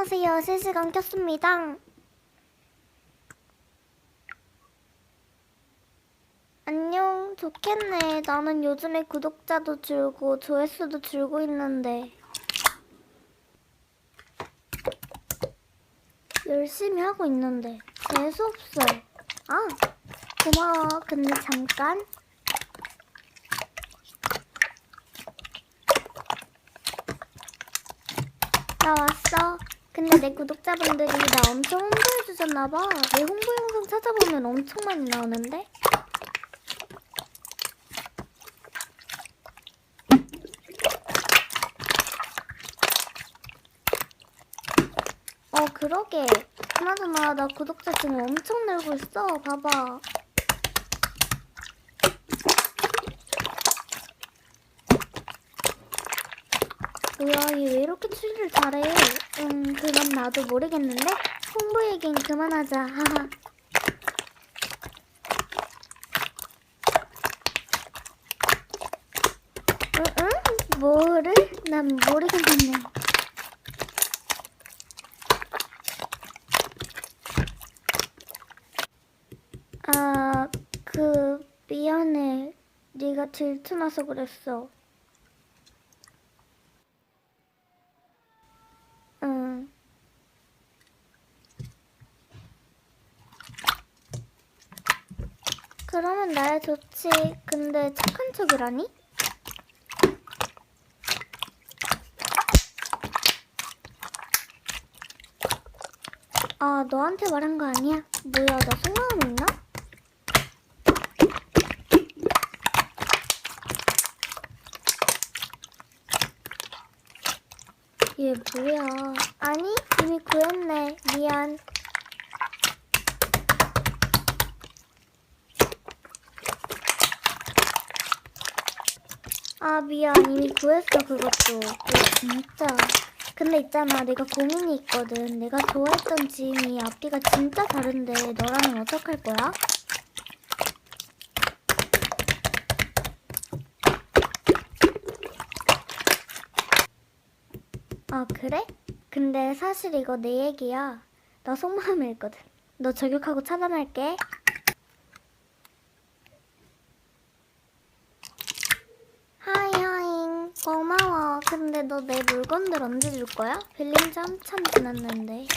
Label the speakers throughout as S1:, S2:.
S1: 안녕하세요. 실시간 켰습니다. 안녕. 좋겠네. 나는 요즘에 구독자도 줄고 조회수도 줄고 있는데 열심히 하고 있는데 재수없어. 아, 고마워. 근데 잠깐. 나 왔어. 근데 내 구독자분들이 나 엄청 홍보해주셨나봐. 내 홍보 영상 찾아보면 엄청 많이 나오는데? 그러게. 그나저나 나 구독자 지금 엄청 늘고 있어. 봐봐. 뭐야, 얘 왜 이렇게 추리를 잘해? 그건 나도 모르겠는데? 홍보 얘긴 그만하자. 하하. 응? 뭐를? 난 모르겠네. 미안해. 네가 질투나서 그랬어. 응. 그러면 나야 좋지. 근데 착한 척이라니? 아, 너한테 말한 거 아니야? 뭐야, 나 속마음 있나? 얘 뭐야? 아니, 이미 구했네. 미안. 아, 미안. 이미 구했어, 그것도. 진짜. 근데 있잖아, 내가 고민이 있거든. 내가 좋아했던 지인이 앞뒤가 진짜 다른데 너라면 어떡할 거야? 아, 그래? 근데 사실 이거 내 얘기야. 나 속마음에 있거든. 너 저격하고 차단할게. 하잉. 고마워. 근데 너 내 물건들 언제 줄 거야? 빌린 지 한참 지났는데.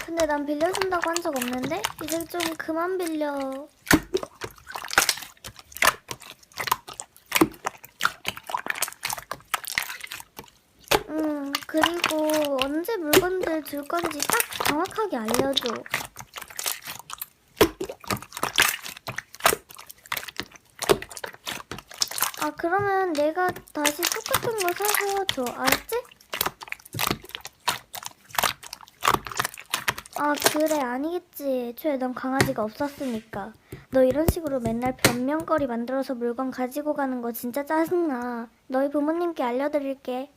S1: 근데 난 빌려준다고 한 적 없는데? 이제 좀 그만 빌려. 그리고 언제 물건들 줄 건지 딱 정확하게 알려줘. 아, 그러면 내가 다시 똑같은 거 사서 줘. 알았지? 아, 그래. 아니겠지. 애초에 넌 강아지가 없었으니까. 너 이런 식으로 맨날 변명거리 만들어서 물건 가지고 가는 거 진짜 짜증나. 너희 부모님께 알려드릴게.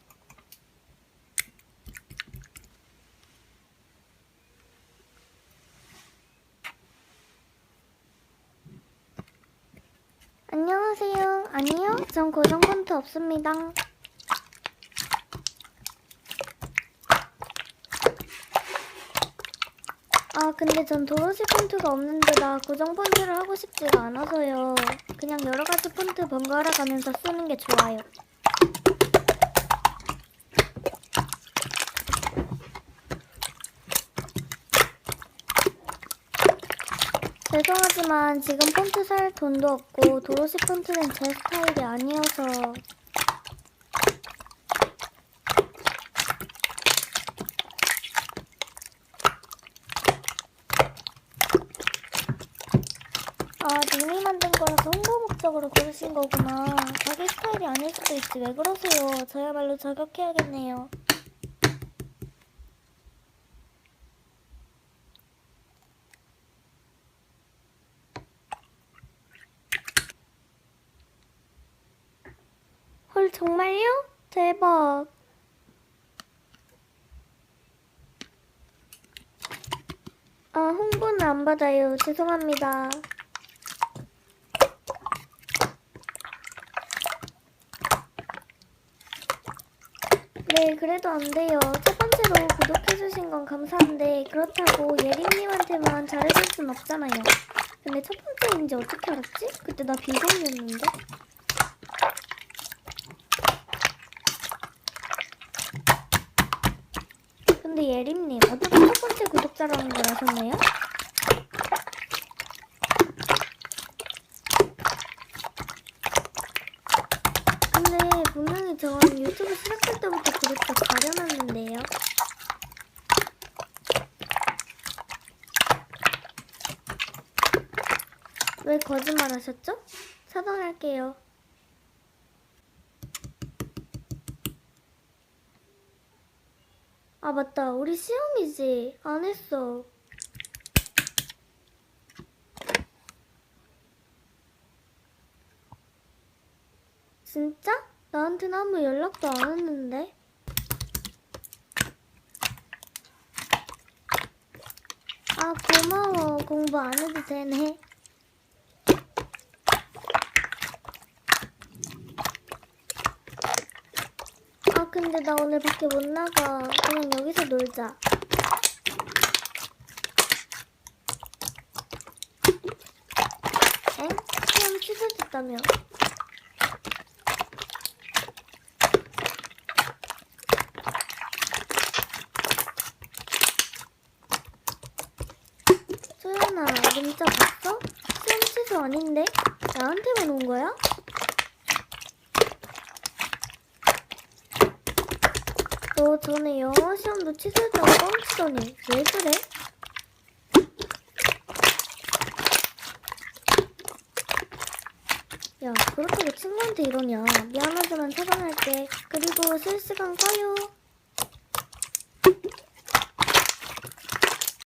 S1: 안녕하세요. 아니요, 전 고정 폰트 없습니다. 아, 근데 전 도로시 폰트가 없는데 나 고정 폰트를 하고 싶지가 않아서요. 그냥 여러 가지 폰트 번갈아 가면서 쓰는 게 좋아요. 죄송하지만 지금 폰트 살 돈도 없고 도로시 폰트는 제 스타일이 아니어서. 아, 님이 만든 거라서 홍보 목적으로 고르신 거구나. 자기 스타일이 아닐 수도 있지. 왜 그러세요? 저야말로 저격해야겠네요. 헐, 정말요? 대박. 아, 홍보는 안 받아요. 죄송합니다. 네, 그래도 안 돼요. 첫 번째로 구독해주신 건 감사한데 그렇다고 예린님한테만 잘해줄 순 없잖아요. 근데 첫 번째인지 어떻게 알았지? 그때 나 비공이었는데. 근데 예린님 어떻게 첫 번째 구독자라는 걸 아셨나요? 근데 분명히 전 유튜브 시작할 때부터 구독자 가려놨는데요. 왜 거짓말 하셨죠? 차단할게요. 아 맞다, 우리 시험이지. 안 했어. 진짜? 나한테는 아무 연락도 안 왔는데. 아 고마워. 공부 안 해도 되네. 아 근데 나 오늘 밖에 못 나가. 그냥 여기서 놀자. 엥? 시험 취소됐다며. 소연아, 문자 봤어? 시험 취소 아닌데? 나한테만 온 거야? 너 전에 영어 시험도 취소했다고 뻥치더니 왜 그래? 야, 그렇다고 친구한테 이러냐. 미안하지만 차단할게. 그리고 실시간 꺼요.